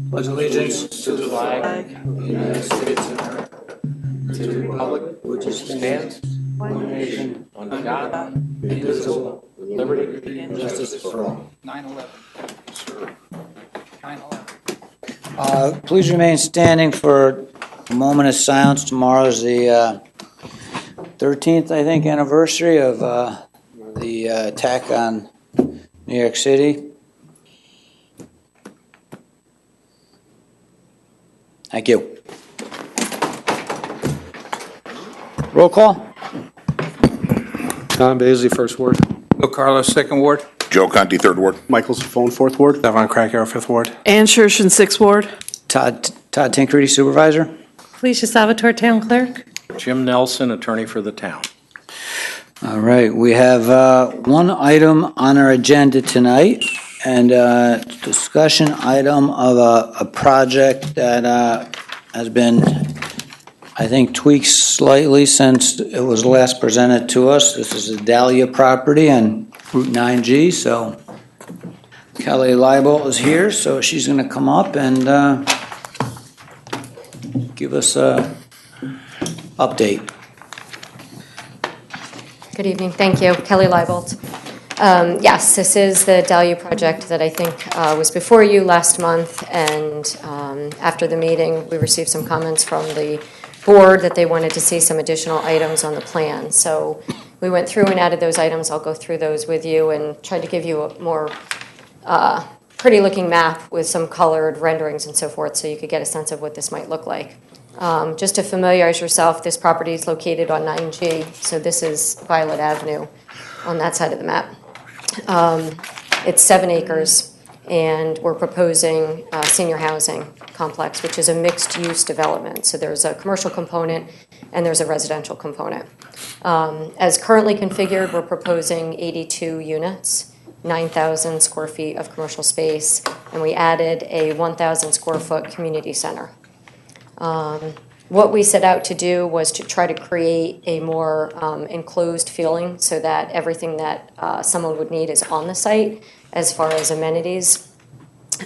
Pledge allegiance to the flag of the United States of America, to the republic which stands one nation under God, indivisible, with liberty and justice for all. 9/11. Sure. 9/11. Please remain standing for a moment of silence. Tomorrow is the 13th, I think, anniversary of the attack on New York City. Thank you. Roll call. Tom Bailey, First Ward. Bill Carlos, Second Ward. Joe Conti, Third Ward. Michael Safone, Fourth Ward. Devon Cracker, Fifth Ward. Ann Shershen, Sixth Ward. Todd Tancredi, Supervisor. Felicia Salvatore, Town Clerk. Jim Nelson, Attorney for the Town. All right, we have one item on our agenda tonight, and discussion item of a project that has been, I think, tweaked slightly since it was last presented to us. This is a Dahlia property on Route 9G, so Kelly Leibel is here, so she's going to come up and give us a update. Good evening. Thank you. Kelly Leibold. Yes, this is the Dahlia project that I think was before you last month, and after the meeting, we received some comments from the board that they wanted to see some additional items on the plan. So we went through and added those items. I'll go through those with you and try to give you a more pretty-looking map with some colored renderings and so forth, so you could get a sense of what this might look like. Just to familiarize yourself, this property is located on 9G, so this is Violet Avenue on that side of the map. It's 7 acres, and we're proposing a senior housing complex, which is a mixed-use development. So there's a commercial component and there's a residential component. As currently configured, we're proposing 82 units, 9,000 square feet of commercial space, and we added a 1,000 square foot community center. What we set out to do was to try to create a more enclosed feeling so that everything that someone would need is on the site as far as amenities.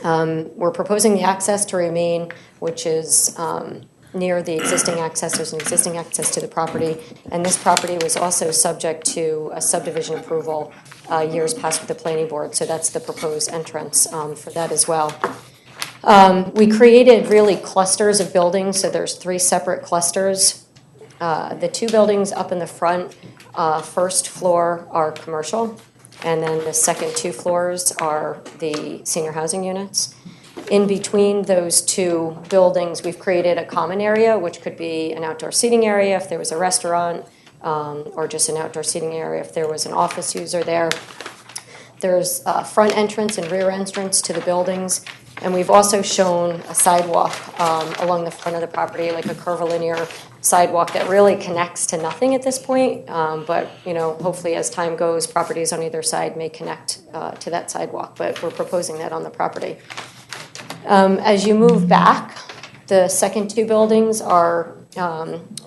We're proposing the access to remain, which is near the existing access. There's an existing access to the property, and this property was also subject to a subdivision approval years past with the planning board, so that's the proposed entrance for that as well. We created really clusters of buildings, so there's 3 separate clusters. The 2 buildings up in the front, first floor are commercial, and then the second 2 floors are the senior housing units. In between those 2 buildings, we've created a common area, which could be an outdoor seating area if there was a restaurant, or just an outdoor seating area if there was an office user there. There's a front entrance and rear entrance to the buildings. And we've also shown a sidewalk along the front of the property, like a curvilinear sidewalk that really connects to nothing at this point. But hopefully as time goes, properties on either side may connect to that sidewalk. But we're proposing that on the property. As you move back, the second 2 buildings are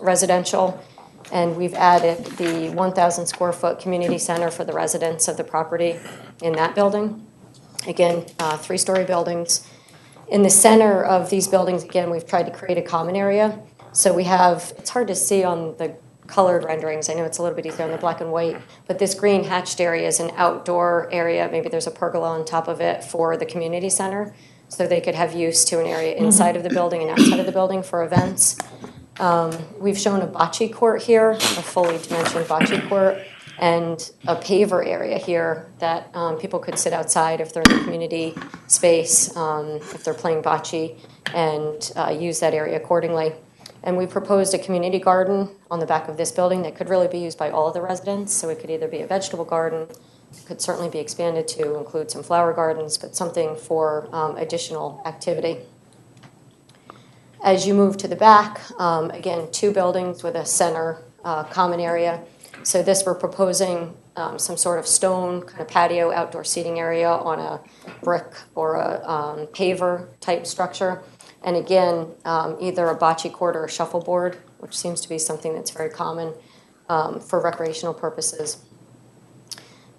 residential, and we've added the 1,000 square foot community center for the residents of the property in that building. Again, 3-story buildings. In the center of these buildings, again, we've tried to create a common area. So we have, it's hard to see on the colored renderings. I know it's a little bit easier on the black and white, but this green hatched area is an outdoor area. Maybe there's a pergola on top of it for the community center, so they could have use to an area inside of the building and outside of the building for events. We've shown a bocce court here, a fully dimensioned bocce court, and a paver area here that people could sit outside if they're in the community space, if they're playing bocce, and use that area accordingly. And we proposed a community garden on the back of this building that could really be used by all of the residents. So it could either be a vegetable garden, could certainly be expanded to include some flower gardens, but something for additional activity. As you move to the back, again, 2 buildings with a center common area. So this, we're proposing some sort of stone kind of patio outdoor seating area on a brick or a paver type structure. And again, either a bocce court or a shuffleboard, which seems to be something that's very common for recreational purposes.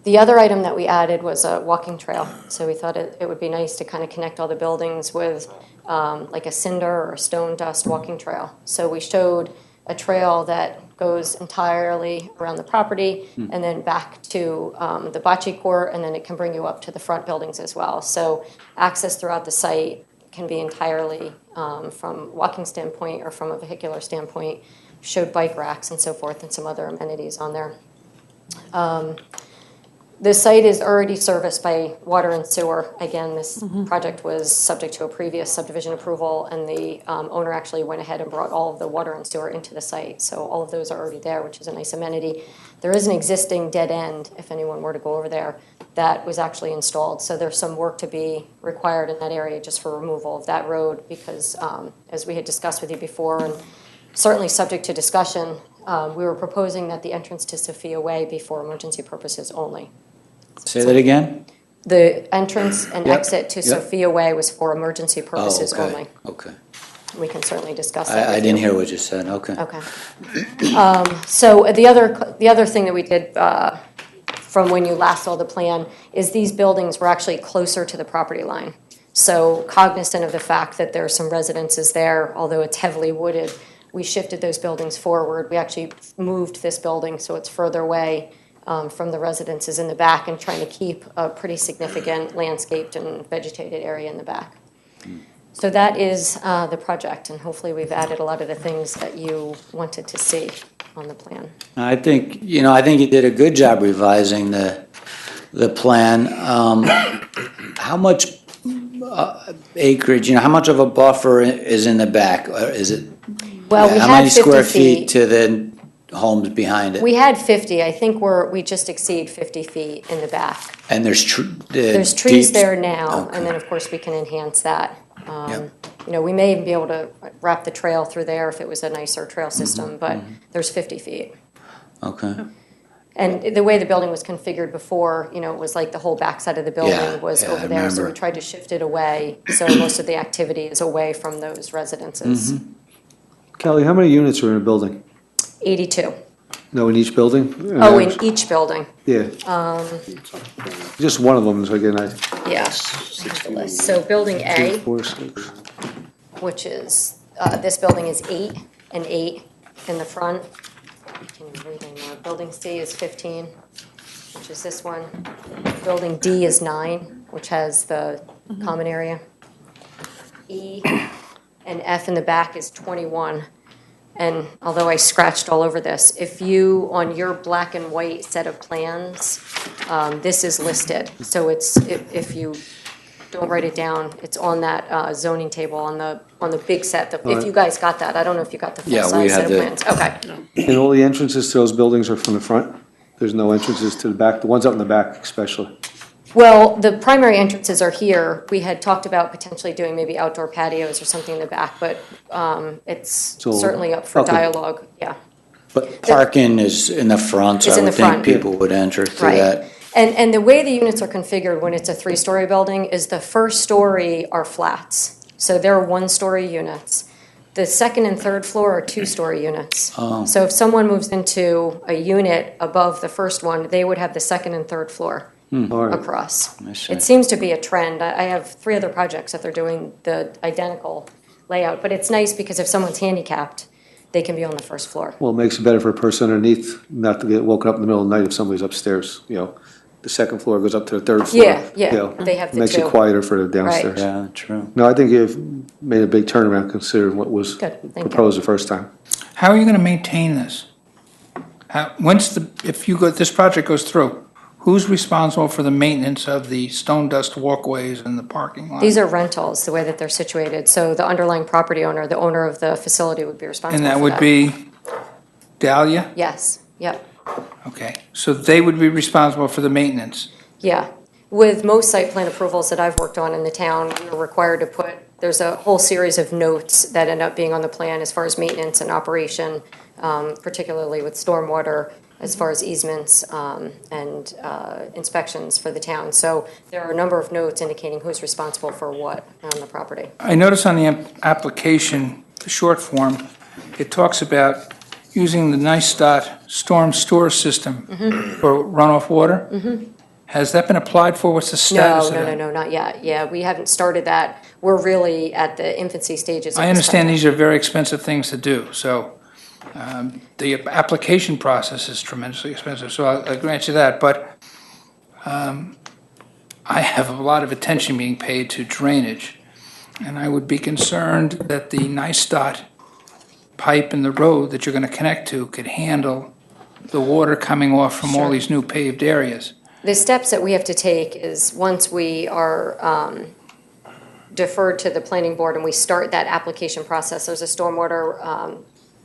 The other item that we added was a walking trail. So we thought it would be nice to kind of connect all the buildings with like a cinder or a stone dust walking trail. So we showed a trail that goes entirely around the property and then back to the bocce court, and then it can bring you up to the front buildings as well. So access throughout the site can be entirely from walking standpoint or from a vehicular standpoint. Showed bike racks and so forth and some other amenities on there. The site is already serviced by water and sewer. Again, this project was subject to a previous subdivision approval, and the owner actually went ahead and brought all of the water and sewer into the site. So all of those are already there, which is a nice amenity. There is an existing dead end, if anyone were to go over there, that was actually installed. So there's some work to be required in that area just for removal of that road because, as we had discussed with you before, and certainly subject to discussion, we were proposing that the entrance to Sophia Way be for emergency purposes only. Say that again? The entrance and Yep, exit to yep. Sophia Way was for emergency Oh, purposes okay, only. okay. We can certainly discuss that I with didn't you. hear what you said, okay. Okay. So the other thing that we did from when you last saw the plan is these buildings were actually closer to the property line. So cognizant of the fact that there are some residences there, although it's heavily wooded, we shifted those buildings forward. We actually moved this building so it's further away from the residences in the back and trying to keep a pretty significant landscaped and vegetated area in the back. So that is the project, and hopefully we've added a lot of the things that you wanted to see on the plan. I think you did a good job revising the plan. How much acreage, how much of a buffer is in the back? Or is it? Well, we How had many 50 square feet. feet to the homes behind it? We had 50. I think we just exceed 50 feet in the back. And there's There's trees deep- there now, Okay. and then, of course, we can enhance that. Yep. We may even be able to wrap the trail through there if it was a nicer trail Mm-hmm, system, but there's 50 feet. Okay. And the way the building was configured before, it was like the whole backside of the Yeah, building was yeah, over I there, so we remember. tried to shift it away, so most of the activity is away from those residences. Mm-hmm. Kelly, how many units are in a building? 82. No, in each building? Oh, in each building, Yeah. Just one of them, so again, yeah. I have the list. So Building A, 4, 6. which is, this building is 8 and 8 in the front. Can you read anymore? Building C is 15, which is this one. Building D is 9, which has the common area. E and F in the back is 21. And although I scratched all over this, if you, on your black and white set of plans, this is listed. So if you don't write it down, it's on that zoning table on the big set. If you guys got that, I don't know if you got the Yeah, full we size set had of the- plans. Okay. And all the entrances to those buildings are from the front? There's no entrances to the back, the ones out in the back especially? Well, the primary entrances are here. We had talked about potentially doing maybe outdoor patios or something in the back, but it's So- certainly up for okay. dialogue, yeah. But parking is in the front, so Is I in would the think front. people would enter through Right. that. And the way the units are configured when it's a 3-story building is the first story are flats. So they're 1-story units. The second and third floor are 2-story units. Oh. So if someone moves into a unit above the first one, they would have the second and third floor All right. across. I see. It seems to be a trend. I have 3 other projects that they're doing the identical layout, but it's nice because if someone's handicapped, they can be on the first floor. Well, it makes it better for a person underneath not to get woken up in the middle of the night if somebody's upstairs, The second floor goes up to the third floor. Yeah, they have the Makes two. it quieter for the downstairs. Yeah, true. No, I think you've made a big turnaround considering what was Good, thank you. proposed the first time. How are you going to maintain this? If this project goes through, who's responsible for the maintenance of the stone dust walkways and the parking lot? These are rentals, the way that they're situated. So the underlying property owner, the owner of the facility would be responsible And for that would be Dahlia? Yes, yep, Okay, so they would be responsible for the maintenance. yeah. With most site plan approvals that I've worked on in the town, you're required to there's a whole series of notes that end up being on the plan as far as maintenance and operation, particularly with stormwater, as far as easements and inspections for the town. So there are a number of notes indicating who's responsible for what on the property. I notice on the application, the short form, it talks about using the NISTOT storm store system for runoff water. Has that been applied for? What's the No, status of no, that? no, no, not yet. Yeah, we haven't started that. We're really at the infancy stages of I this understand project. these are very expensive things to do, so the application process is tremendously expensive, so I'll grant you that, but I have a lot of attention being paid to drainage, and I would be concerned that the NISTOT pipe in the road that you're going to connect to could handle the water coming off from all Sure. these new paved areas. The steps that we have to take is, once we are deferred to the planning board and we start that application process, there's a stormwater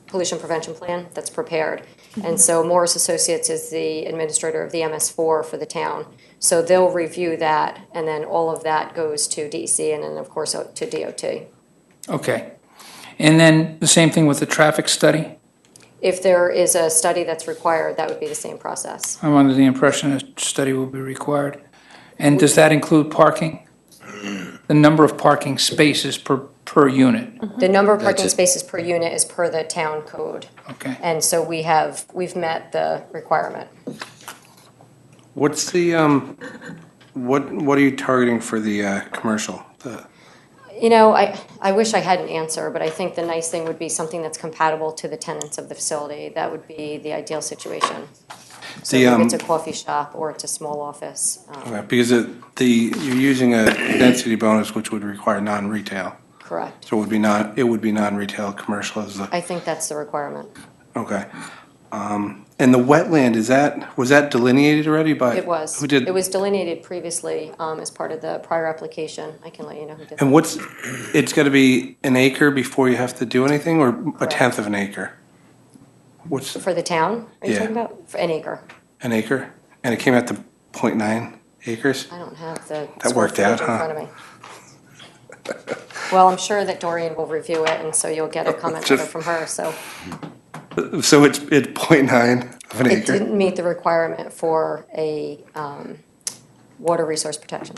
pollution prevention plan that's prepared. And so Morris Associates is the administrator of the MS4 for the town. So they'll review that, and then all of that goes to DEC and then, of course, to DOT. Okay. And then the same thing with the traffic study? If there is a study that's required, that would be the same process. I'm under the impression a study will be required. And does that include parking? The number of parking spaces per unit? The number of parking That's it. spaces per unit is per the town code. Okay. And so we've met the requirement. What's the, what are you targeting for the commercial? You know, I wish I had an answer, but I think the nice thing would be something that's compatible to the tenants of the facility. That would be the ideal situation. So maybe it's a coffee shop or it's a small office. Okay, because you're using a density bonus, which would require non-retail. Correct. So it would be non-retail commercial as the, I think that's the requirement. okay. And the wetland, was that delineated already by? It was. Who did? It was delineated previously as part of the prior application. I can let you know who did that. And it's gotta be an acre before you have to do anything, or a Correct. tenth of an acre? What's For the town, are you Yeah. talking about? For an acre. an acre? And it came out to 0.9 acres? I don't have the That square worked out, footage in huh? front of me. Well, I'm sure that Doreen will review it, and so you'll get a comment letter Just- from her, so. So it's 0.9 of an It acre? didn't meet the requirement for a water resource protection.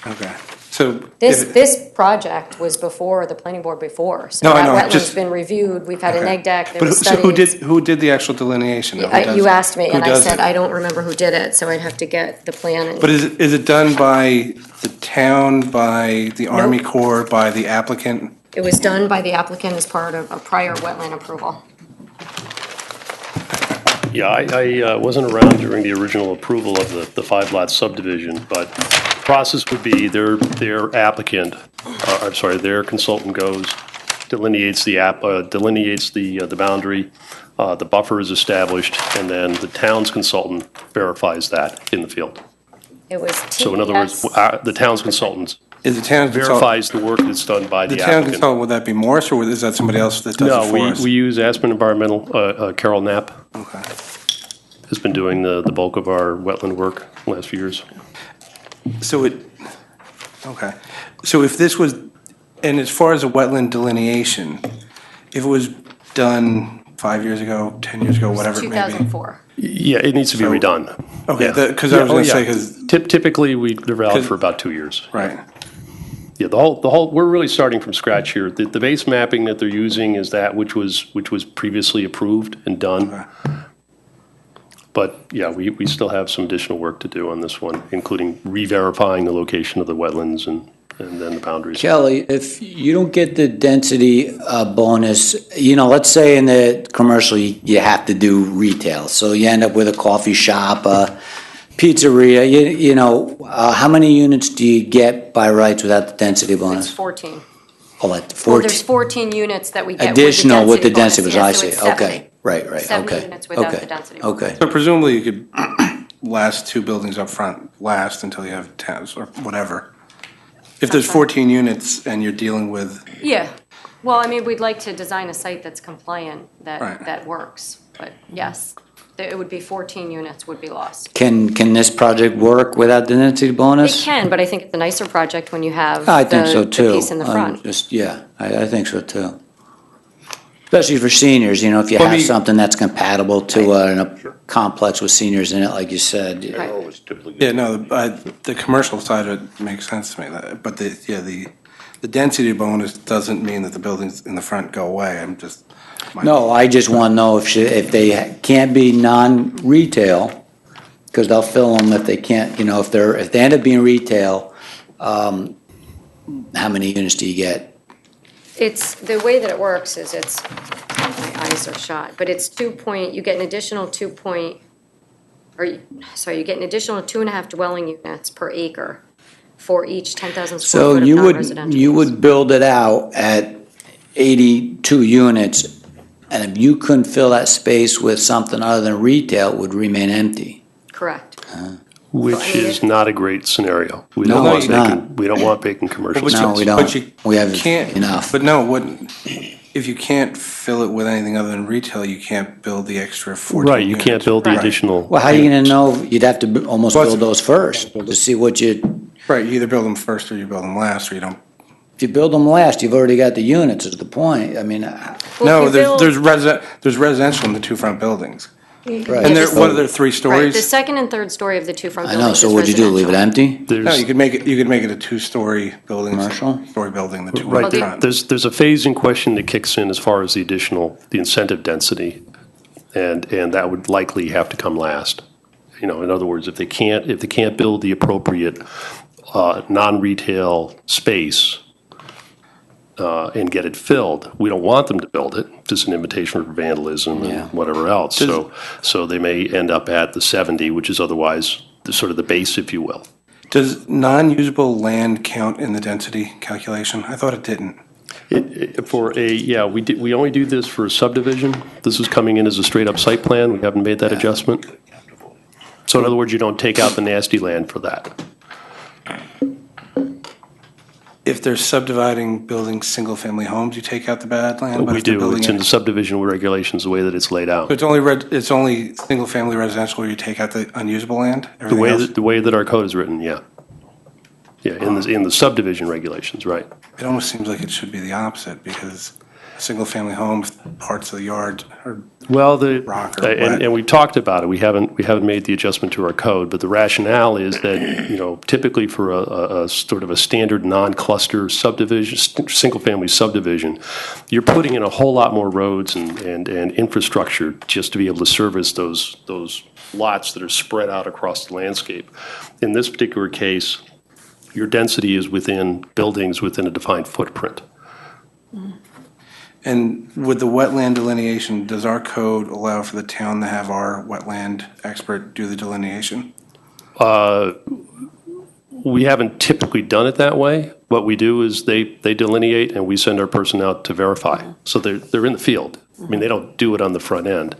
Okay, so. This project was before the planning board before, so No, I that know, wetland's just- been reviewed, we've had a Okay. neg deck, there But was so who studies. who did the actual delineation? though? Who does- You asked me, who and I does said, it? I don't remember who did it, so I'd have to get the plan and. But is it done by the town, by the Army Nope. Corps, by the applicant? It was done by the applicant as part of a prior wetland approval. Yeah, I wasn't around during the original approval of the five-lot subdivision, but the process would be their applicant, I'm sorry, their consultant goes, delineates the boundary, the buffer is established, and then the town's consultant verifies that in the field. It was So in other words, TES. the town's consultant Is the town consultant? verifies the work that's done by The the town applicant. consultant, would that be Morris, or is that somebody else that does it No, for us? we use Aspen Environmental, Carol Knapp Okay. has been doing the bulk of our wetland work the last few years. Okay. So if this was, and as far as a wetland delineation, if it was done 5 years ago, 10 years ago, whatever it may be? 2004. Yeah, it needs to be So- redone. Okay, Yeah. because I was Yeah, going to oh, say, yeah. because, Typically, they're valid 'Cause- for about 2 years. right. Yeah, the whole, we're really starting from scratch here. The base mapping that they're using is that which was previously approved and done. Okay. But yeah, we still have some additional work to do on this one, including re-verifying the location of the wetlands and then the boundaries. Kelly, if you don't get the density bonus, let's say in the commercial, you have to do retail. So you end up with a coffee shop, a pizzeria, how many units do you get by rights without the density It's bonus? 14. Oh, Well, 14. there's 14 units that we get Additional with the density bonus. bonus, I Yeah, see, so it's okay, 70. right, 70 okay. units without okay, the density bonus. Okay, So presumably you could last 2 buildings up front, last until you have 10 or whatever. If there's Okay. 14 units and you're dealing with, Yeah. Well, I mean, we'd like to design a site that's compliant, Right. that works. But yes, it would be 14 units would be lost. can this project work without the density It bonus? can, but I think it's a nicer project when you have I think so the too. piece in the front. I think so too. Especially for seniors, if you Let have me- something that's compatible to a complex with seniors in it, like you said. Right. yeah, no, the commercial side of it makes sense to me. But the density bonus doesn't mean that the buildings in the front go away. I'm just. No, I just want to know if they can't be non-retail, because they'll fill them if they can't, if they end up being retail, how many units do you get? It's, the way that it works is my eyes are shot, but it's you get an additional you get an additional 2.5 dwelling units per acre for each 10,000 square So foot of you non-residential you use. would build it out at 82 units, and if you couldn't fill that space with something other than retail, it would remain empty. Correct. Which is not a great scenario. We No, don't want it's not. making, we don't want making commercial But you- No, space. we don't. But you We have can't- enough. But no, if you can't fill it with anything other than retail, you can't build the extra 14 Right, you can't units. build the Right. additional. Well, how are you gonna know? You'd have to almost Well, build those first to see what Right, you either build them first or you build them last, or you don't. if you build them last, you've already got the units, is the point. I mean, Well, if No, you build- there's residential in the two front buildings. right. And they're, this- what are there, 3 Right, stories? the second and third story of the two front I buildings know, is so what'd you do, leave it residential. empty? No, There's, you could make it a 2-story building. Commercial? Story building, the two right, up front. there's a phasing question that kicks in as far as the incentive density, and that would likely have to come last. In other words, if they can't build the appropriate non-retail space and get it filled, we don't want them to build it, just an invitation for vandalism Yeah. and whatever else. So they may end up at the 70, which is otherwise sort of the base, if you will. Does non-usable land count in the density calculation? I thought it didn't. We only do this for a subdivision. This is coming in as a straight-up site plan. We haven't made that adjustment. So in other words, you don't take out the nasty land for that. If they're subdividing, building single-family homes, you take out the bad land? but We if they're do. building It's in it- the subdivision regulations, the way that it's laid out. So it's only single-family residential where you take out the unusable land? The Everything way else- the way that our code is written, yeah. Yeah, in the subdivision regulations, right. It almost seems like it should be the opposite, because a single-family home, if parts of the yard are, Well, Rock or wet. and we talked about it. We haven't made the adjustment to our code, but the rationale is that, typically for a sort of a standard non-cluster subdivision, single-family subdivision, you're putting in a whole lot more roads and infrastructure just to be able to service those lots that are spread out across the landscape. In this particular case, your density is within buildings within a defined footprint. and with the wetland delineation, does our code allow for the town to have our wetland expert do the delineation? We haven't typically done it that way. What we do is they delineate and we send our person out to verify. So they're in the field. I mean, they don't do it on the front end.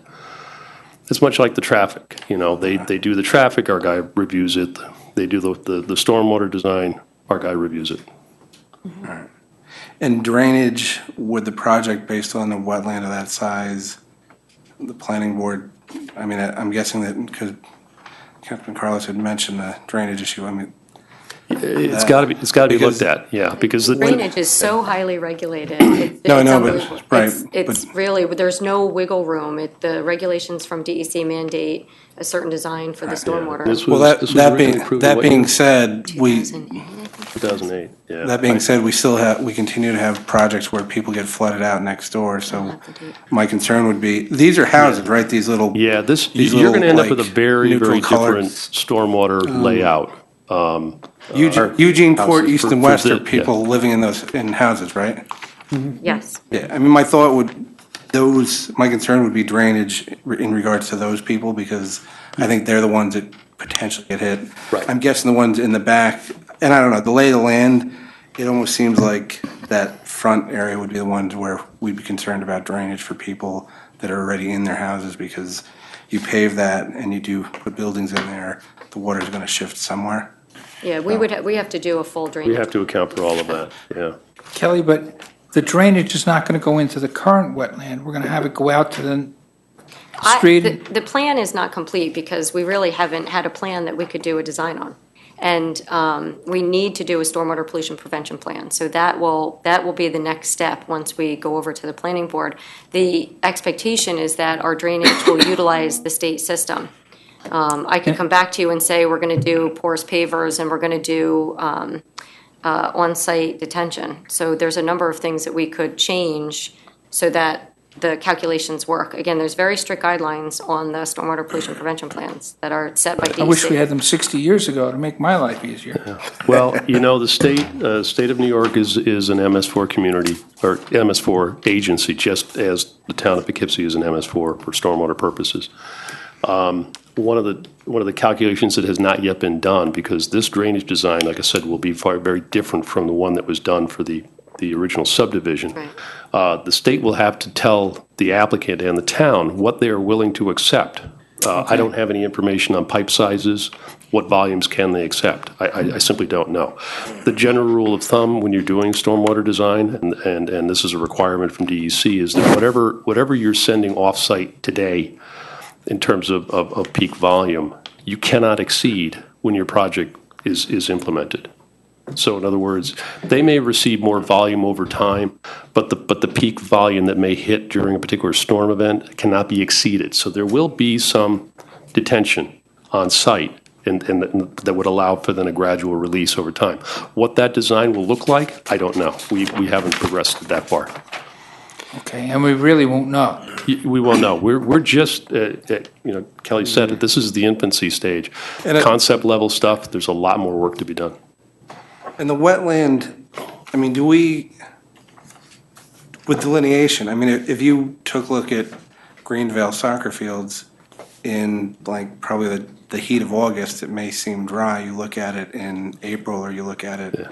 It's much like the traffic, they do the traffic, our guy reviews it. They do the stormwater design, our guy reviews it. And drainage, with the project based on a wetland of that size, the planning board, I mean, I'm guessing that because Councilman Carlos had mentioned the drainage issue, I mean. It's got to be Because- looked at, yeah, because Drainage is so highly regulated. It's No, I know, but- unbelievable. right, It's really, there's no wiggle room. The regulations from DEC mandate a certain design for the stormwater. This Well, was originally approved in that what being year? said, 2008, yeah. that being said, we continue to have projects where people get flooded out next door, so my concern would be, these are houses, right? These little. Yeah, these you're going to end up little, with a like, very, neutral very colored- different stormwater layout. Eugene Court, houses east for and west are yeah. people living in houses, right? Yes. Yeah, I mean, my thought my concern would be drainage in regards to those people, because I think they're the ones that potentially get hit. Right. I'm guessing the ones in the back, and I don't know, the lay of the land, it almost seems like that front area would be the ones where we'd be concerned about drainage for people that are already in their houses, because you pave that and you do put buildings in there, the water's gonna shift somewhere. Yeah, we have to do a full We drainage. have to account for all of that, yeah. Kelly, but the drainage is not going to go into the current wetland. We're going to have it go out to the street. The plan is not complete because we really haven't had a plan that we could do a design on. And we need to do a stormwater pollution prevention plan. So that will be the next step once we go over to the planning board. The expectation is that our drainage will utilize the state system. I could come back to you and say, we're going to do porous pavers and we're going to do on-site detention. So there's a number of things that we could change so that the calculations work. Again, there's very strict guidelines on the stormwater pollution prevention plans that are set by DEC. I wish we had them 60 years ago to make my life easier. Well, the state of New York is an MS4 community, or MS4 agency, just as the town of Poughkeepsie is an MS4 for stormwater purposes. One of the calculations that has not yet been done, because this drainage design, like I said, will be very different from the one that was done for the original subdivision. Right. The state will have to tell the applicant and the town what they are willing to accept. I don't have any information on pipe sizes. What volumes can they accept? I simply don't know. The general rule of thumb when you're doing stormwater design, and this is a requirement from DEC, is that whatever you're sending off-site today in terms of peak volume, you cannot exceed when your project is implemented. So in other words, they may receive more volume over time, but the peak volume that may hit during a particular storm event cannot be exceeded. So there will be some detention on site, and that would allow for then a gradual release over time. What that design will look like, I don't know. We haven't progressed that far. Okay, and we really won't know. We won't know. We're just, Kelly said it, this is the infancy stage. Concept level stuff, there's a lot more work to be done. And the wetland, I mean, with delineation, I mean, if you took a look at Greenvale soccer fields in like probably the heat of August, it may seem dry. You look at it in April or you look at it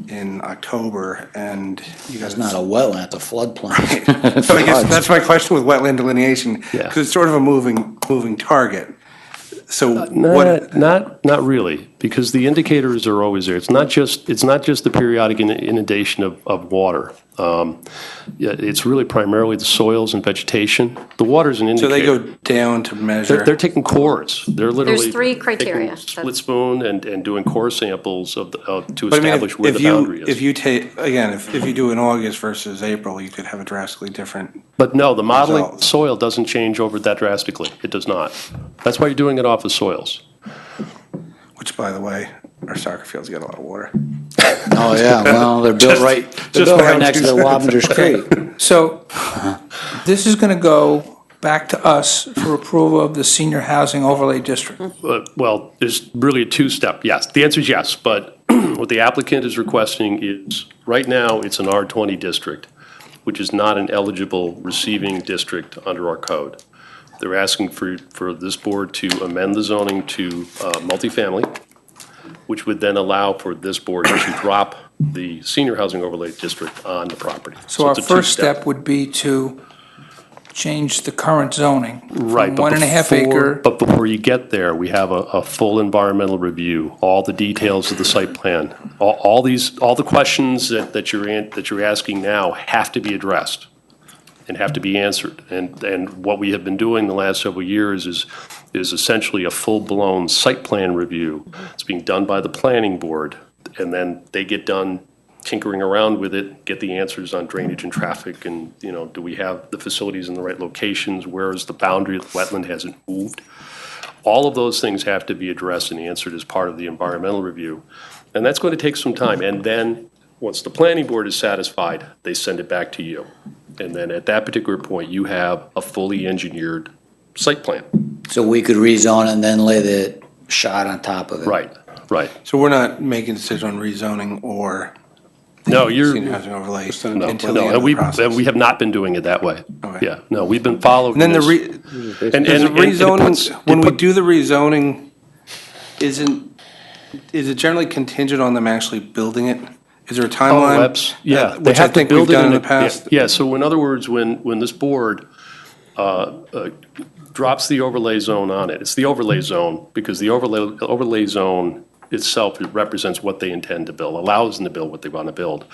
in October and you guys. It's not a wetland, it's a floodplain. So I guess that's my question with wetland delineation, Yeah. because it's sort of a moving target. So Not really, because the indicators are always there. It's not just the periodic inundation of water. It's really primarily the soils and vegetation. The water's an indicator. So they go down to measure. They're taking cores. They're literally There's three criteria. taking split spoon and doing core samples to But I mean, establish where the boundary is. If you take, again, if you do in August versus April, you could have a drastically different. But no, the modeling Results. soil doesn't change over that drastically. It does not. That's why you're doing it off of soils. Which, by the way, our soccer fields get a lot of water. Oh, yeah, well, they're built right next to the Wappingers Creek. So this is going to go back to us for approval of the senior housing overlay district. Well, there's really a two-step, yes. The answer is yes, but what the applicant is requesting is, right now, it's an R20 district, which is not an eligible receiving district under our code. They're asking for this board to amend the zoning to multifamily, which would then allow for this board to drop the senior housing overlay district on the property. So our it's a first two-step. step would be to change the current zoning Right, from but 1.5 before- acre. But before you get there, we have a full environmental review, all the details of the site plan. All the questions that you're asking now have to be addressed and have to be answered. And what we have been doing the last several years is essentially a full-blown site plan review. It's being done by the planning board, and then they get done tinkering around with it, get the answers on drainage and traffic, and, do we have the facilities in the right locations? Where is the boundary of the wetland hasn't moved? All of those things have to be addressed and answered as part of the environmental review. And that's going to take some time. And then, once the planning board is satisfied, they send it back to you. And then at that particular point, you have a fully engineered site plan. So we could rezone and then lay the shot on top of it. Right. So we're not making a decision on rezoning or No, you're, senior housing overlay until the no, end and of the process. and we have not been doing it that way. Okay. Yeah, no, we've been following And then this. and the rezoning, when we do the rezoning, is it generally contingent on them actually building it? Is there a timeline? Yeah. they Which I have to think we've build it done in a- the past. Yeah, so in other words, when this board drops the overlay zone on it, it's the overlay zone, because the overlay zone itself represents what they intend to build, allows them to build what they want to build.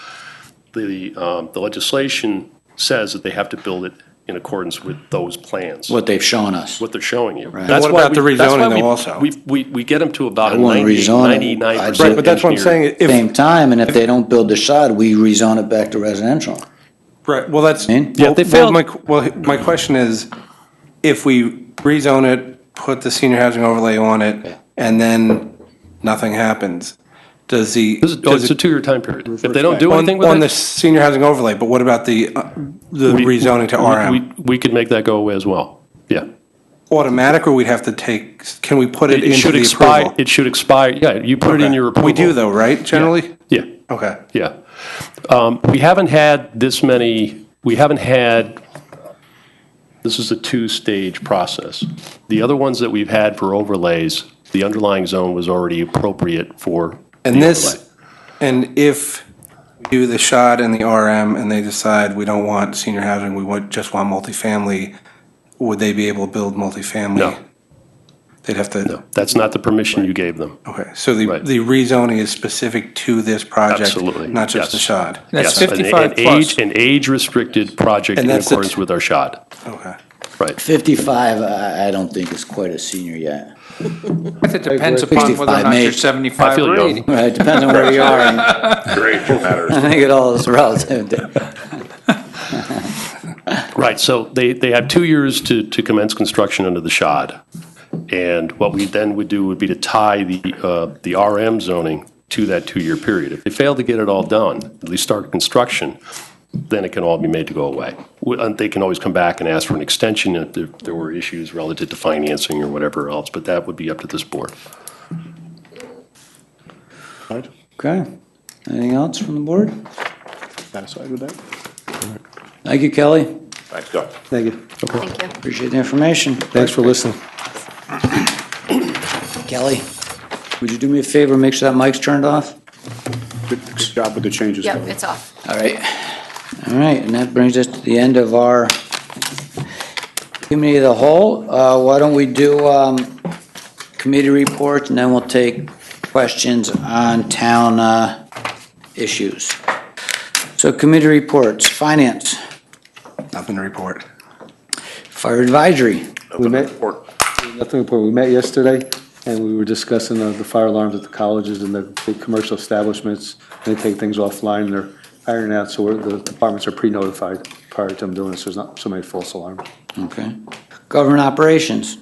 The legislation says that they have to build it in accordance with those plans, What they've shown us. what they're showing you. Right. That's What why about the that's why rezoning though also? We get them to about I a wouldn't rezone it. 99% I'd- Right, but that's what I'm engineered. saying. Same time, and if they don't build the shot, we rezone it back to residential. Right, well, that's, Hmm? Yeah, they failed. my question is, if we rezone it, put the senior housing overlay on it, and then nothing happens, Does the, It's does a it, two-year time period. If they don't do anything with on the it, senior housing overlay, but what about the rezoning to RM? we could make that go away as well. Yeah. Automatic, or we'd have to take, can we put it It into should the expire, approval? it should expire, yeah, you put it in Okay. your approval. We do though, right, generally? Yeah, Okay. yeah. We haven't had this many, this is a two-stage process. The other ones that we've had for overlays, the underlying zone was already appropriate for And the this, overlay. and if we do the SHOD and the RM and they decide we don't want senior housing, just want multifamily, would they be able to build multifamily? No. They'd have to? No, that's not the permission you gave them. Okay, so the Right. rezoning is specific to this project? Absolutely. Not just the Yes. SHOD? That's Yes, 55 plus. An age-restricted project in And that's the accordance with our SHOD. Okay. Right. 55, I don't think is quite a senior yet. It depends upon whether or 65 not may- you're 75 I feel or young. 80. Right, it depends on where you are. and Great, it matters. I think it all is relative. Right, so they have 2 years to commence construction under the SHOD. And what we then would do would be to tie the RM zoning to that 2-year period. If they fail to get it all done, at least start construction, then it can all be made to go away. And they can always come back and ask for an extension if there were issues relative to financing or whatever else, but that would be up to this board. Right, Okay. Anything else from the board? satisfied with that? Thank you, Kelly. Thanks, Doug. Thank you. Thank you. Appreciate the information. Thanks for listening. Kelly, would you do me a favor, make sure that mic's turned off? Good job with the changes. Yep, it's off. All right. All right, and that brings us to the end of our committee of the whole. Why don't we do committee reports, and then we'll take questions on town issues. So committee reports, finance, Nothing to report. fire advisory. We met, Report. nothing to report. We met yesterday, and we were discussing the fire alarms at the colleges and the big commercial establishments. They take things offline, they're ironing out, so the departments are pre-notified prior to them doing this. There's not so many false alarms. Okay. Government operations,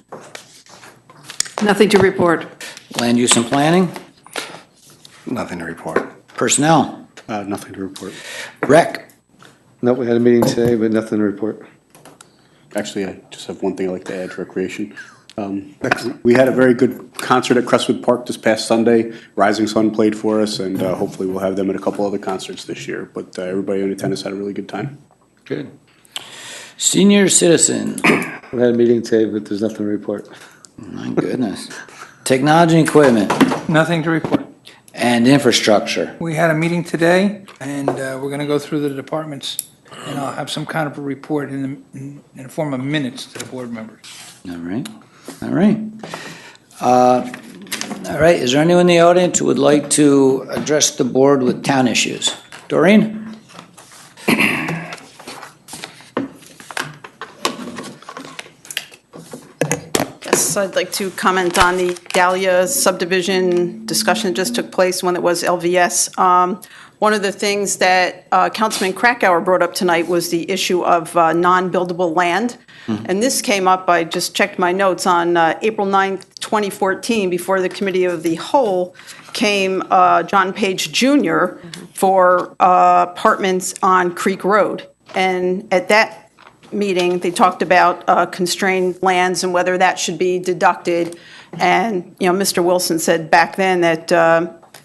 Nothing to report. land use and planning, Nothing to report. personnel, Nothing to report. rec. No, we had a meeting today, but nothing to report. Actually, I just have one thing I'd like to add to recreation. We had a very good concert at Crestwood Park this past Sunday. Rising Sun played for us, and hopefully we'll have them at a couple other concerts this year. But everybody in attendance had a really good time. Good. Senior citizen, We had a meeting today, but there's nothing to report. my goodness. Technology and equipment Nothing to report. and infrastructure. We had a meeting today, and we're going to go through the departments, and I'll have some kind of a report in the form of minutes to the board members. All right, all right. All right, is there anyone in the audience who would like to address the board with town issues? Doreen? Yes, I'd like to comment on the Dahlia subdivision discussion that just took place when it was LVS. One of the things that Councilman Krakauer brought up tonight was the issue of non-buildable land. And this came up, I just checked my notes, on April 9th, 2014, before the Committee of the Whole came John Page Jr. for apartments on Creek Road. And at that meeting, they talked about constrained lands and whether that should be deducted. And, you know, Mr. Wilson said back then that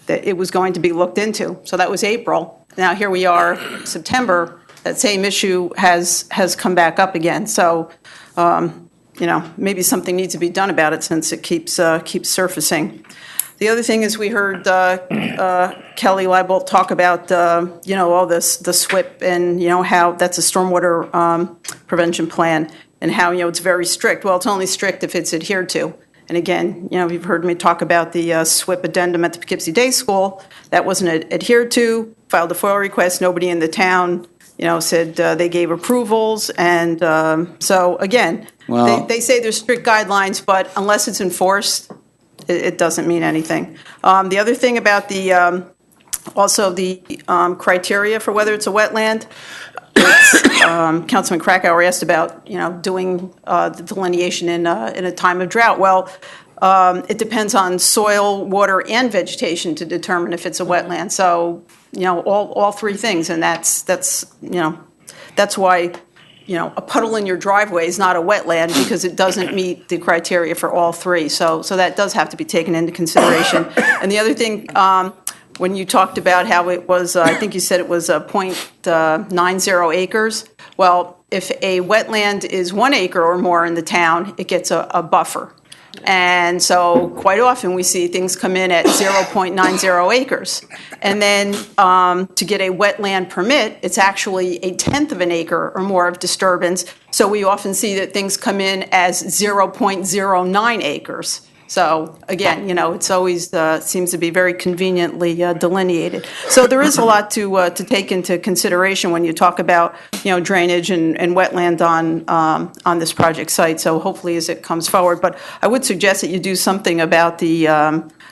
it was going to be looked into. So that was April. Now here we are, September. That same issue has come back up again. So, you know, maybe something needs to be done about it since it keeps surfacing. The other thing is we heard Kelly Leibolt talk about, you know, all this, the SWIP and, you know, how that's a stormwater prevention plan and how, you know, it's very strict. Well, it's only strict if it's adhered to. And again, you know, you've heard me talk about the SWIP addendum at the Poughkeepsie Day School. That wasn't adhered to, filed a FOIL request. Nobody in the town, you know, said they gave approvals. And so, again, Well- they say there's strict guidelines, but unless it's enforced, it doesn't mean anything. The other thing about the, also the criteria for whether it's a wetland, Councilman Krakauer asked about, you know, doing the delineation in a time of drought. Well, it depends on soil, water, and vegetation to determine if it's a wetland. So, all three things, and that's why, a puddle in your driveway is not a wetland because it doesn't meet the criteria for all three. So that does have to be taken into consideration. And the other thing, when you talked about how it was, I think you said it was 0.90 acres. Well, if a wetland is 1 acre or more in the town, it gets a buffer. And so quite often we see things come in at 0.90 acres. And then to get a wetland permit, it's actually 1/10 of an acre or more of disturbance. So we often see that things come in as 0.09 acres. So again, it's always seems to be very conveniently delineated. So there is a lot to take into consideration when you talk about drainage and wetland on this project site. So hopefully as it comes forward, but I would suggest that you do something about the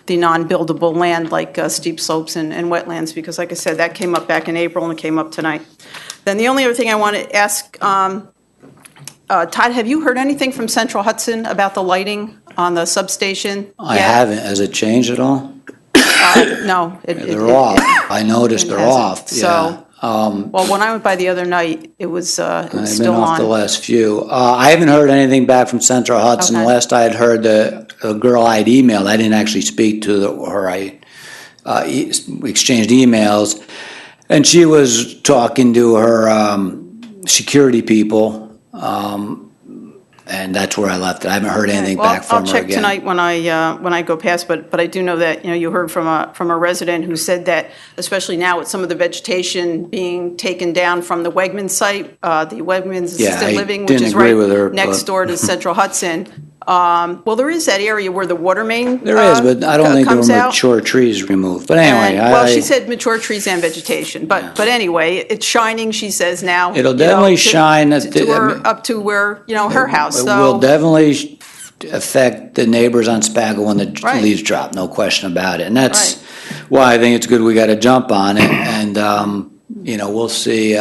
non-buildable land like steep slopes and wetlands, because like I said, that came up back in April and it came up tonight. Then the only other thing I want to ask, Todd, have you heard anything from Central Hudson about the lighting on the substation? I haven't. Has it changed at all? No. They're off. I noticed they're off, yeah. Well, when I went by the other night, it was still on. I've been off the last few. I haven't heard anything back from Central Hudson. Okay. Last I had heard, the girl I'd emailed, I didn't actually speak to her. I exchanged emails, and she was talking to her security people, and that's where I left it. I haven't heard anything back from her again. I'll check tonight when I go past, but I do know that you heard from a resident who said that, especially now with some of the vegetation being taken down from the Wegmans site, the Wegmans Assisted Living, which is right next door to Central Hudson. Well, there is that area where the water main There is, but I don't think there were mature trees removed. But anyway, well, she said mature trees and vegetation, but anyway, it's shining. She says now. It'll definitely shine up to where her house. It So will definitely affect the neighbors on Spago when the leaves drop. No question about it, and that's why I think it's good we got to jump on it, and we'll see.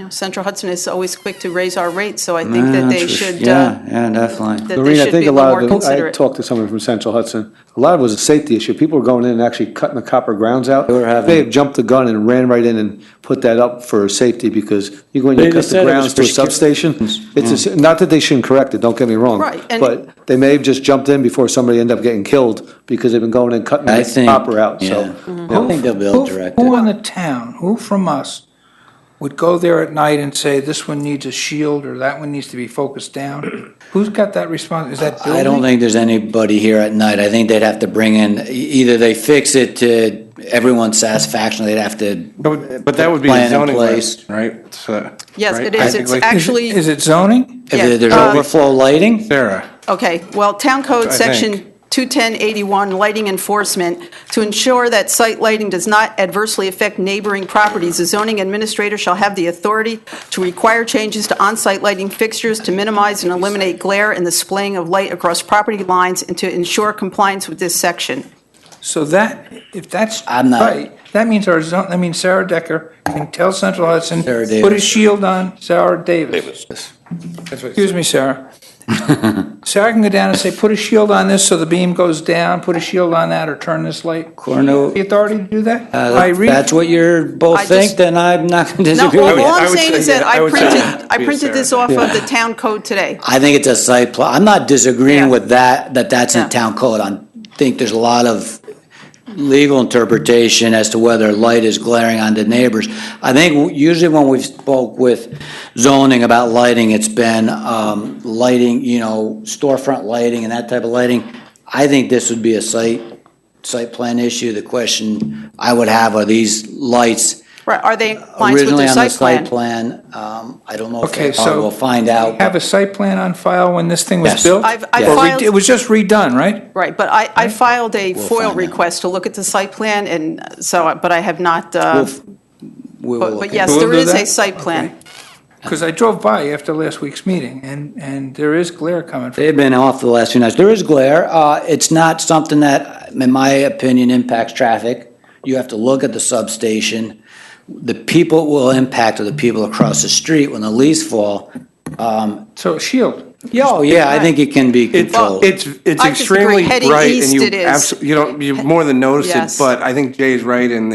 Central Hudson is always quick to raise our rates, so I think that they should. Yeah, definitely. That Lorene, they I should think be a lot more of it, I considerate. talked to someone from Central Hudson, a lot of it was a safety issue. People were going in and actually cutting the copper grounds out. They have jumped the gun and ran right in and put that up for safety, because you go in and cut the grounds to a substation. It's not that they shouldn't correct it, don't get me wrong. Right, and- But they may have just jumped in before somebody ended up getting killed because they've been going and cutting I the think, copper out, so. I think they'll be able to direct Who it. in the town, who from us, would go there at night and say, this one needs a shield, or that one needs to be focused down? Who's got that response? Is that building? I don't think there's anybody here at night. I think they'd have to bring in, either they fix it to everyone's satisfaction, they'd have to. But that would be a plan in zoning place. violation, right? So, Yes, right? it is. It's Technically? actually. Is it zoning? Yeah, If there's overflow lighting, Sarah, Okay, well, Town Code I Section think. 21081, lighting enforcement, to ensure that site lighting does not adversely affect neighboring properties, the zoning administrator shall have the authority to require changes to on-site lighting fixtures to minimize and eliminate glare and the displaying of light across property lines and to ensure compliance with this section. So that, if that's I'm not- right, that means Sarah Decker can tell Central Hudson, Sarah put a Davis. shield on, Sarah Davis. Excuse me, Sarah. Sarah can go down and say, put a shield on this so the beam goes down, put a shield on that, or turn this light. according to, The authority to do that? I read- that's what you're both I think, just- then I'm not going to No, disagree with all you. I'm saying is that I would say printed be a this Sarah. off of the Town Code today. I think it's a site plan. I'm not disagreeing Yeah. with that's in Yeah. town code. I think there's a lot of legal interpretation as to whether light is glaring onto neighbors. I think usually when we've spoke with zoning about lighting, it's been lighting, storefront lighting and that type of lighting. I think this would be a site plan issue. The question I would have are these lights Right, are they in compliance with originally their on the site plan? site plan? I don't know if Okay, they are. so. We'll find out. Have a site plan on file when this thing was Yes. built? I Yeah. Or filed. It was just redone, right? Right, but I filed a We'll FOIL find out. request to look at the site plan, and so, but I have not, We will but look yes, We'll there do is a that? site plan. Because I drove by after last week's meeting, and there is glare coming from. They've been off the last few nights. There is glare. It's not something that, in my opinion, impacts traffic. You have to look at the substation. The people it will impact are the people across the street when the leaves fall. So shield. Oh, yeah, I think it can be It's, controlled. it's I extremely disagree. Heading bright, and east you it is. you don't, you more than notice Yes. it, but I think Jay's right in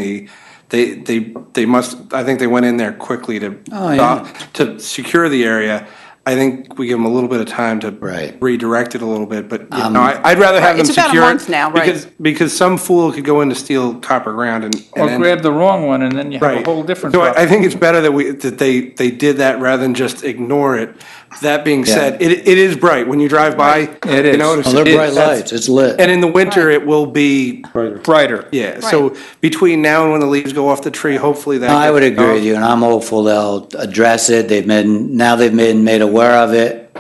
they must, I think they went in there quickly to, Oh, yeah. to secure the area. I think we give them a little bit of time to Right. redirect it a little bit, but, you know, I'd rather have them It's about a secure it. month now, right. Because some fool could go in to steal copper ground and. Or then- grab the wrong one, and then you have a Right. whole different So problem. I think it's better that they did that rather than just ignore it. That being Yeah. said, it is bright. When you drive by, It you is. notice Oh, they're it. bright lights, it's lit. And in the winter, it will be, Brighter. yeah. So between now and when the leaves go off the tree, hopefully that. I would gets agree with done. you, and I'm hopeful they'll address it. Now they've been made aware of it,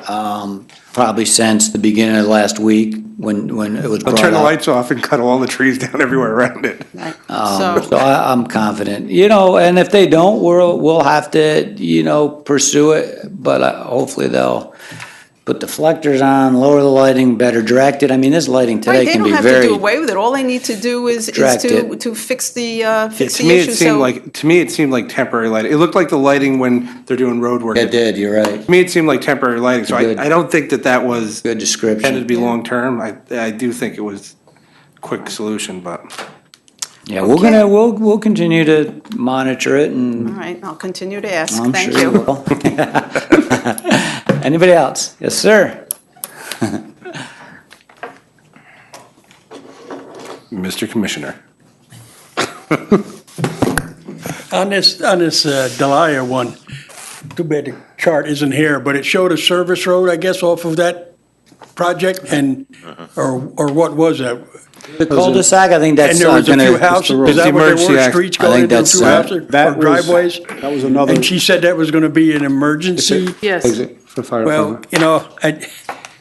probably since the beginning of last week when it was They'll brought turn the up. lights off and cut all the trees down everywhere around it. So So, I'm confident, and if they don't, we'll have to, pursue it, but hopefully they'll put deflectors on, lower the lighting, better direct it. I mean, this lighting right, today they can don't be have to very. do away with it. All they need to do is Direct to it. fix the Yeah, fix to the me, issue. it seemed like temporary lighting. It looked like the lighting when they're doing road work. It did, you're right. To me, it seemed like temporary lighting, so Good. I don't think that was Good intended to description. be long-term. I do think it was a quick solution, but. Yeah, we'll continue to monitor it All and right, I'll continue to ask. I'm Thank sure you. you will. Anybody else? Yes, sir. Mr. Commissioner. On this Delia one, too bad the chart isn't here, but it showed a service road, I guess, off of that project, and, or what was that? The cul-de-sac, I think that's And there was a gonna. few houses, road. is that It's the what there emergency were, act. streets I going think into a that's, few houses, That or was- driveways? That was another. And she said that was gonna be an emergency? Yes. Exit for fire Well, department.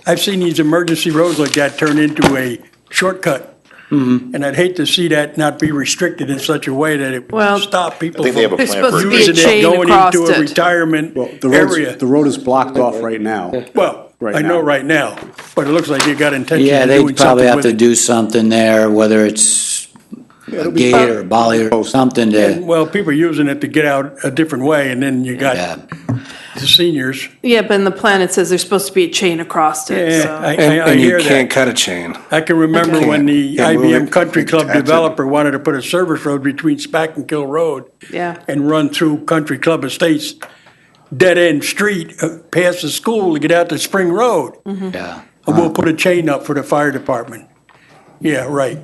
I've seen these emergency roads like that turn into a shortcut. And I'd hate to see that not be restricted in such a way that it Well, would stop people think they have a from There's plan supposed for to be a using it, chain going across into a it. retirement Well, area. the road is blocked off right now. Well, Right I know now. right now, but it looks like you got intention Yeah, of they doing probably something have with to it. do something there, whether it's a gate or a bollier or something to, Well, people are using it to get out a different way, and then you yeah. got the seniors. Yeah, but in the plan, it says there's supposed to be a chain across it, Yeah, so. I And you hear can't that. cut a chain. I can remember Okay. when the Can't move IBM it, Country Club attach it. developer wanted to put a service road between Spackenkill Road Yeah. and run through Country Club Estates, dead-end street, past the school to get out to Spring Road. Yeah. And we'll put a chain up for the fire department. Yeah, right.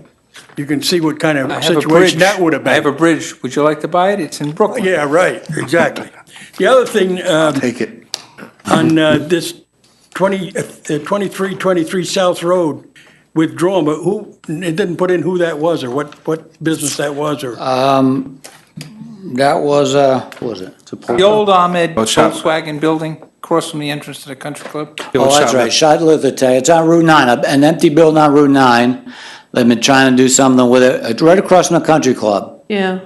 You can see what kind I of have a bridge. situation that would have I have a been. bridge. Would you like to buy it? It's in Brooklyn. Yeah, right, exactly. The other thing, Take it. on this 2323 South Road withdrawn, but it didn't put in who that was, or what business that was, or, That was, what was it? The old Ahmed Boat shop. Volkswagen building across from the entrance to the country club. Oh, that's right, Shot Lithertay. It's on Route 9, an empty building on Route 9. They've been trying to do something with it. It's right across from the country club. Yeah.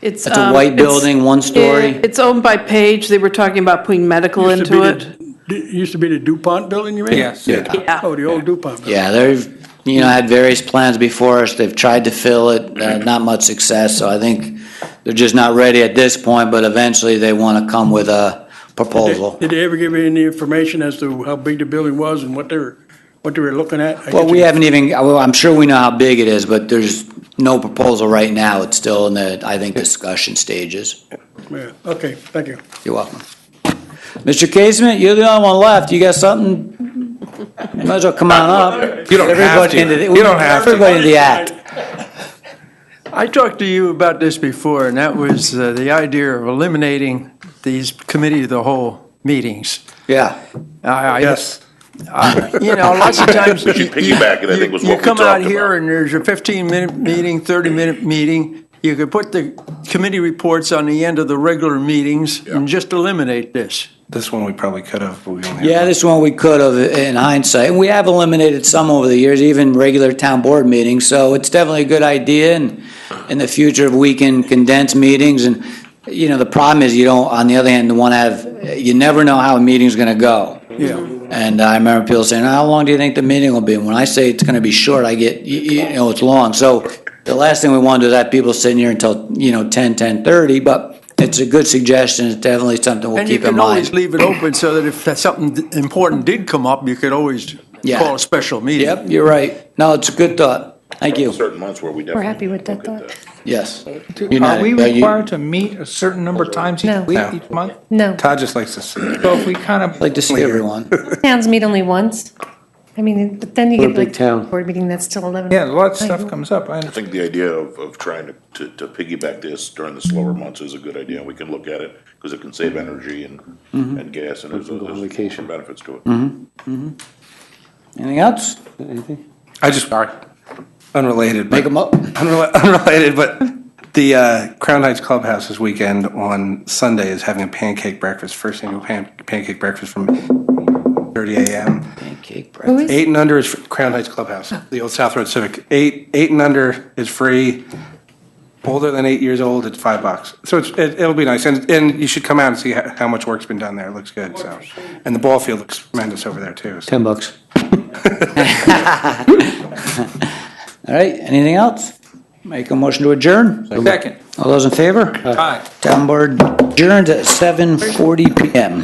It's. It's a white building, one story. Yeah, it's owned by Page. They were talking about putting medical Used to into be it. it used to be the DuPont building, you mean? Yes. Yeah. Oh, the old DuPont building. Yeah, they've, had various plans before us. They've tried to fill it, not much success. So I think they're just not ready at this point, but eventually they want to come with a proposal. Did they ever give you any information as to how big the building was and what they were looking at? Well, we haven't even, well, I'm sure we know how big it is, but there's no proposal right now. It's still in the, I think, discussion stages. Yeah, okay, thank you. You're welcome. Mr. Casement, you're the only one left. You got something? You might as well come on up. You don't have Everybody to. into the- You don't have to. Everybody in the act. I talked to you about this before, and that was the idea of eliminating these committee of the whole meetings. Yeah. Yes. Lots of times. But you piggyback it, I think was what we You come out talked here about. and there's a 15-minute meeting, 30-minute meeting. You could put the committee reports on the end of the regular meetings and just eliminate this. This one we probably could have, but we only have Yeah, one. this one we could have in hindsight. And we have eliminated some over the years, even regular town board meetings. So it's definitely a good idea. And in the future, if we can condense meetings and, the problem is you don't, on the other hand, you never know how a meeting's going to go. Yeah. And I remember people saying, how long do you think the meeting will be? And when I say it's going to be short, I get, it's long. So the last thing we want to do is have people sitting here until, 10:30. But it's a good suggestion. It's definitely something we'll And you keep in can always mind. leave it open so that if something important did come up, you could always Yeah. call a special meeting. Yep, you're right. No, it's a good thought. Thank you. Certain months where we definitely. happy with that look at thought. Yes. Are United. we Yeah, you- required to meet a certain number of times No. each week, No. each month? No, Todd just likes to see it. So if we kind of, Like to see everyone. towns meet only once. I mean, but then you We're a get big like town. board meeting that's still 11. yeah, a lot of stuff comes up. I I think the idea of trying to piggyback this during the slower months is a good idea. We can look at it because it can save energy and gas and Go on there's vacation. benefits to it. Anything else? Anything? I just, unrelated. but- Make them up. Unrelated, but the Crown Heights Clubhouse this weekend on Sunday is having a pancake breakfast, first annual pancake breakfast from 8:30 a.m. Pancake Who breakfast. is? 8 and under is Crown Heights Clubhouse, the old South Road Civic. Eight and under is free. Older than 8 years old, it's $5. So it'll be nice, and you should come out and see how much work's been done there. It looks good. So, and the ball field looks tremendous over there too. So. $10. All right, anything else? Make a motion to adjourn? second. All those in favor? Aye. Town board adjourned at 7:40 PM.